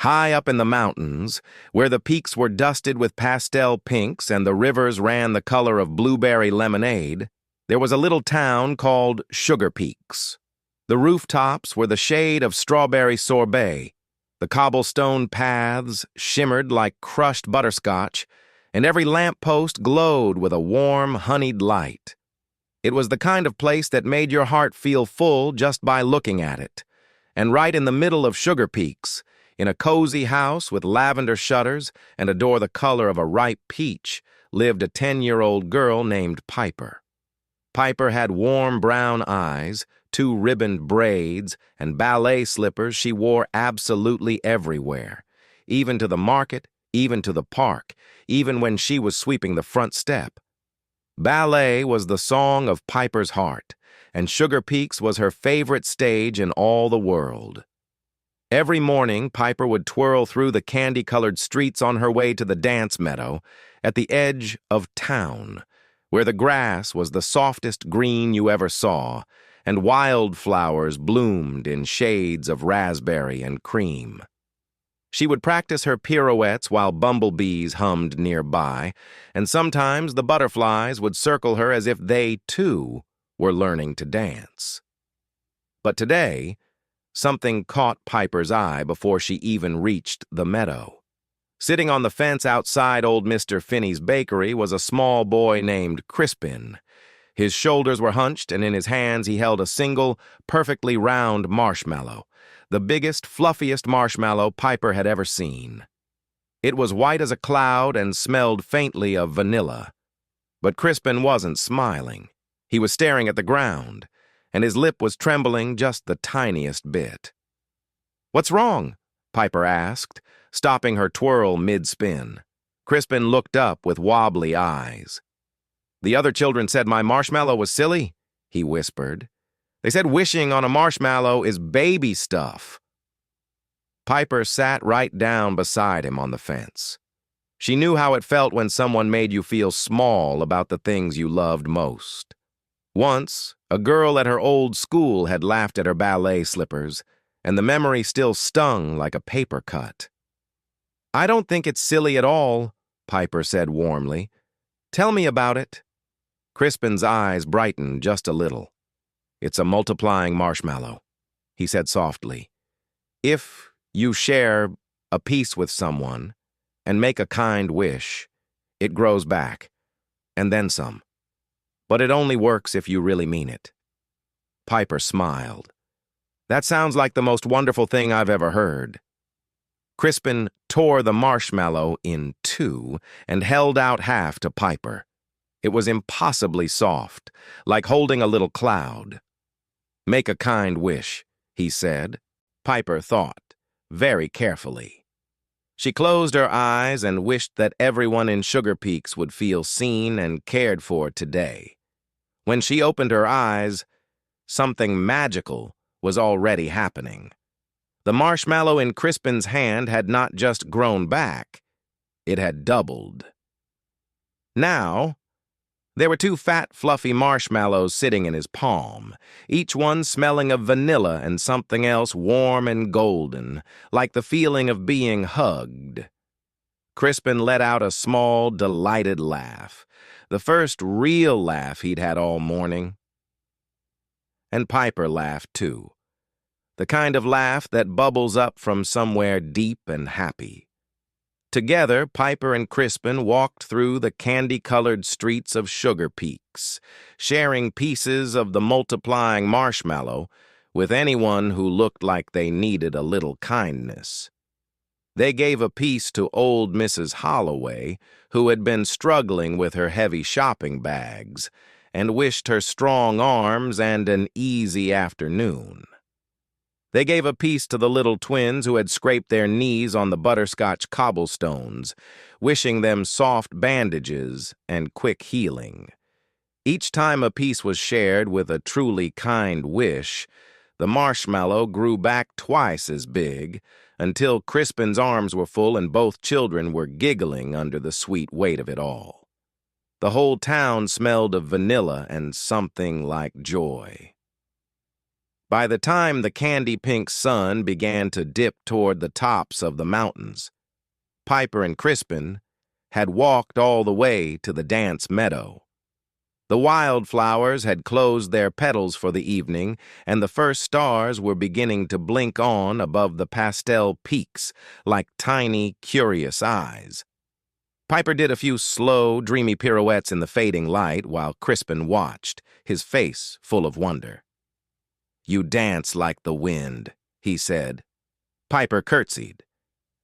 High up in the mountains, where the peaks were dusted with pastel pinks and the rivers ran the color of blueberry lemonade, there was a little town called Sugarpeaks. The rooftops were the shade of strawberry sorbet, the cobblestone paths shimmered like crushed butterscotch, and every lamppost glowed with a warm, honeyed light. It was the kind of place that made your heart feel full just by looking at it. And right in the middle of Sugarpeaks, in a cozy house with lavender shutters and a door the color of a ripe peach, lived a 10-year-old girl named Piper. Piper had warm brown eyes, 2 ribboned braids, and ballet slippers she wore absolutely everywhere, even to the market, even to the park, even when she was sweeping the front step. Ballet was the song of Piper's heart, and Sugarpeaks was her favorite stage in all the world. Every morning, Piper would twirl through the candy-colored streets on her way to the dance meadow at the edge of town, where the grass was the softest green you ever saw, and wildflowers bloomed in shades of raspberry and cream. She would practice her pirouettes while bumblebees hummed nearby, and sometimes the butterflies would circle her as if they, too, were learning to dance. But today, something caught Piper's eye before she even reached the meadow. Sitting on the fence outside old Mr. Finney's bakery was a small boy named Crispin. His shoulders were hunched, and in his hands he held a single, perfectly round marshmallow, the biggest, fluffiest marshmallow Piper had ever seen. It was white as a cloud and smelled faintly of vanilla. But Crispin wasn't smiling. He was staring at the ground, and his lip was trembling just the tiniest bit. "What's wrong?" Piper asked, stopping her twirl mid-spin. Crispin looked up with wobbly eyes. "The other children said my marshmallow was silly," he whispered. "They said wishing on a marshmallow is baby stuff." Piper sat right down beside him on the fence. She knew how it felt when someone made you feel small about the things you loved most. Once, a girl at her old school had laughed at her ballet slippers, and the memory still stung like a paper cut. "I don't think it's silly at all," Piper said warmly. "Tell me about it." Crispin's eyes brightened just a little. "It's a multiplying marshmallow," he said softly. "If you share a piece with someone and make a kind wish, it grows back, and then some. But it only works if you really mean it." Piper smiled. "That sounds like the most wonderful thing I've ever heard." Crispin tore the marshmallow in 2 and held out half to Piper. It was impossibly soft, like holding a little cloud. "Make a kind wish," he said. Piper thought, very carefully. She closed her eyes and wished that everyone in Sugarpeaks would feel seen and cared for today. When she opened her eyes, something magical was already happening. The marshmallow in Crispin's hand had not just grown back, it had doubled. Now, there were 2 fat, fluffy marshmallows sitting in his palm, each one smelling of vanilla and something else warm and golden, like the feeling of being hugged. Crispin let out a small, delighted laugh, the first real laugh he'd had all morning. And Piper laughed too, the kind of laugh that bubbles up from somewhere deep and happy. Together, Piper and Crispin walked through the candy-colored streets of Sugarpeaks, sharing pieces of the multiplying marshmallow with anyone who looked like they needed a little kindness. They gave a piece to old Mrs. Holloway, who had been struggling with her heavy shopping bags, and wished her strong arms and an easy afternoon. They gave a piece to the little twins who had scraped their knees on the butterscotch cobblestones, wishing them soft bandages and quick healing. Each time a piece was shared with a truly kind wish, the marshmallow grew back twice as big, until Crispin's arms were full and both children were giggling under the sweet weight of it all. The whole town smelled of vanilla and something like joy. By the time the candy-pink sun began to dip toward the tops of the mountains, Piper and Crispin had walked all the way to the dance meadow. The wildflowers had closed their petals for the evening, and the first stars were beginning to blink on above the pastel peaks like tiny, curious eyes. Piper did a few slow, dreamy pirouettes in the fading light while Crispin watched, his face full of wonder. "You dance like the wind," he said. Piper curtsied.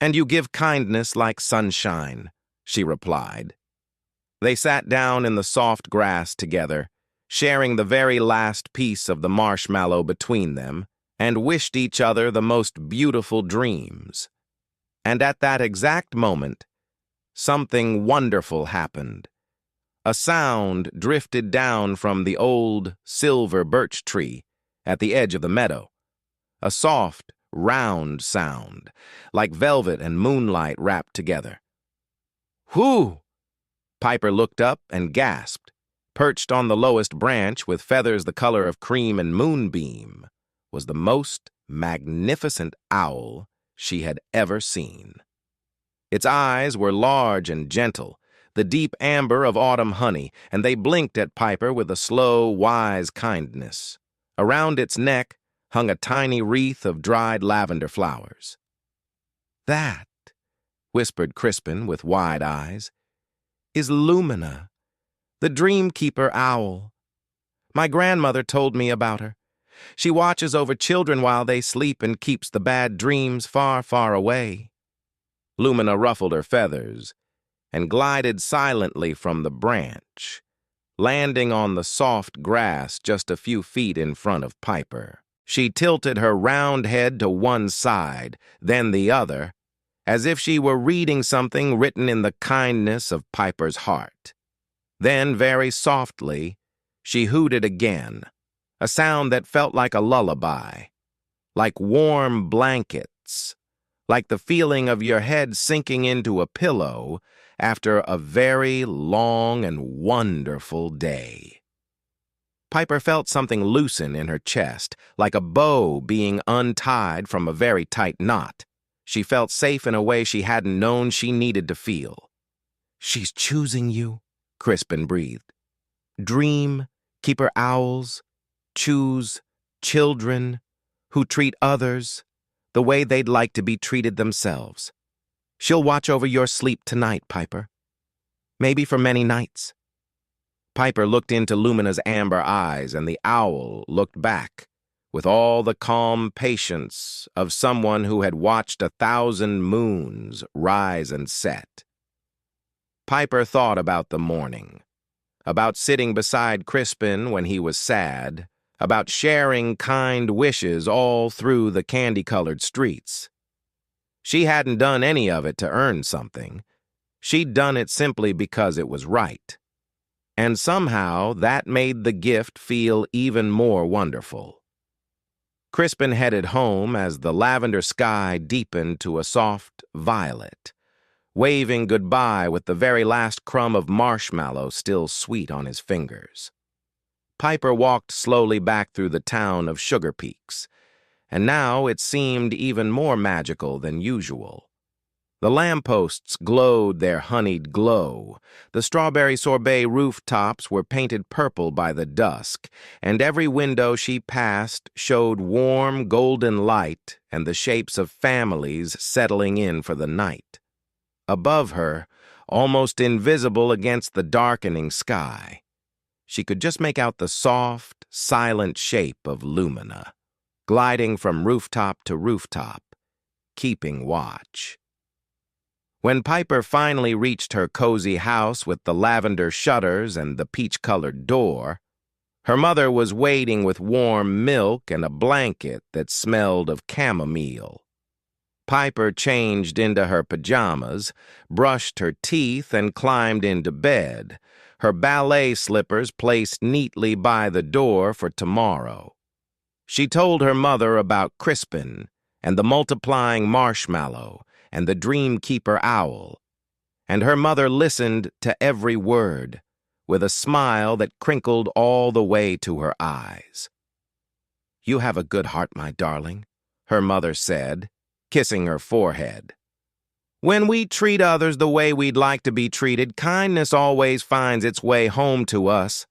"And you give kindness like sunshine," she replied. They sat down in the soft grass together, sharing the very last piece of the marshmallow between them, and wished each other the most beautiful dreams. And at that exact moment, something wonderful happened. A sound drifted down from the old silver birch tree at the edge of the meadow. A soft, round sound, like velvet and moonlight wrapped together. "Whew!" Piper looked up and gasped. Perched on the lowest branch with feathers the color of cream and moonbeam was the most magnificent owl she had ever seen. Its eyes were large and gentle, the deep amber of autumn honey, and they blinked at Piper with a slow, wise kindness. Around its neck hung a tiny wreath of dried lavender flowers. "That," whispered Crispin with wide eyes, "is Lumina, the dream-keeper owl. My grandmother told me about her. She watches over children while they sleep and keeps the bad dreams far, far away." Lumina ruffled her feathers and glided silently from the branch, landing on the soft grass just a few feet in front of Piper. She tilted her round head to one side, then the other, as if she were reading something written in the kindness of Piper's heart. Then, very softly, she hooted again, a sound that felt like a lullaby, like warm blankets, like the feeling of your head sinking into a pillow after a very long and wonderful day. Piper felt something loosen in her chest, like a bow being untied from a very tight knot. She felt safe in a way she hadn't known she needed to feel. "She's choosing you," Crispin breathed. "Dream, keeper owls, choose children who treat others the way they'd like to be treated themselves. She'll watch over your sleep tonight, Piper. Maybe for many nights." Piper looked into Lumina's amber eyes, and the owl looked back, with all the calm patience of someone who had watched 1,000 moons rise and set. Piper thought about the morning, about sitting beside Crispin when he was sad, about sharing kind wishes all through the candy-colored streets. She hadn't done any of it to earn something. She'd done it simply because it was right. And somehow that made the gift feel even more wonderful. Crispin headed home as the lavender sky deepened to a soft violet, waving goodbye with the very last crumb of marshmallow still sweet on his fingers. Piper walked slowly back through the town of Sugarpeaks, and now it seemed even more magical than usual. The lampposts glowed their honeyed glow, the strawberry sorbet rooftops were painted purple by the dusk, and every window she passed showed warm golden light and the shapes of families settling in for the night. Above her, almost invisible against the darkening sky, she could just make out the soft, silent shape of Lumina, gliding from rooftop to rooftop, keeping watch. When Piper finally reached her cozy house with the lavender shutters and the peach-colored door, her mother was waiting with warm milk and a blanket that smelled of chamomile. Piper changed into her pajamas, brushed her teeth, and climbed into bed, her ballet slippers placed neatly by the door for tomorrow. She told her mother about Crispin and the multiplying marshmallow and the dream-keeper owl, and her mother listened to every word, with a smile that crinkled all the way to her eyes. "You have a good heart, my darling," her mother said, kissing her forehead. "When we treat others the way we'd like to be treated, kindness always finds its way home to us."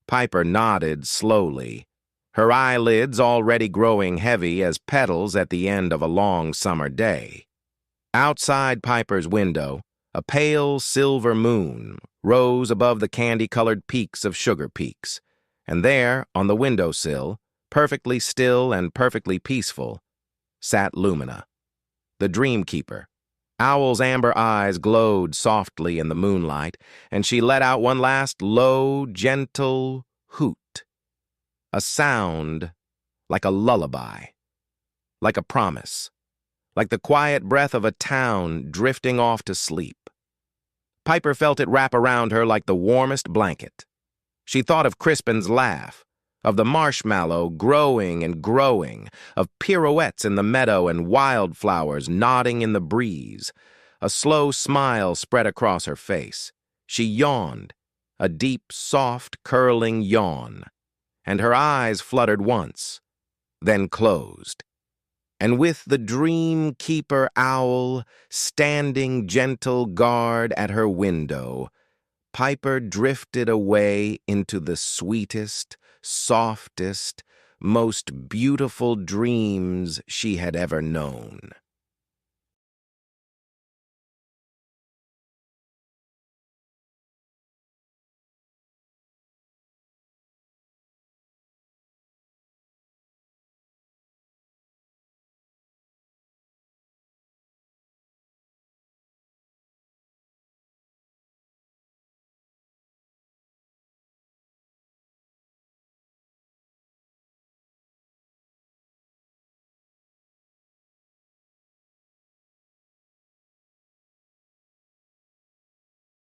Piper nodded slowly, her eyelids already growing heavy as petals at the end of a long summer day. Outside Piper's window, a pale silver moon rose above the candy-colored peaks of Sugarpeaks, and there, on the windowsill, perfectly still and perfectly peaceful, sat Lumina, the dream-keeper. Owl's amber eyes glowed softly in the moonlight, and she let out one last low, gentle hoot, a sound like a lullaby, like a promise, like the quiet breath of a town drifting off to sleep. Piper felt it wrap around her like the warmest blanket. She thought of Crispin's laugh, of the marshmallow growing and growing, of pirouettes in the meadow and wildflowers nodding in the breeze. A slow smile spread across her face. She yawned, a deep, soft, curling yawn, and her eyes fluttered once, then closed. And with the dream-keeper owl standing gentle guard at her window, Piper drifted away into the sweetest, softest, most beautiful dreams she had ever known.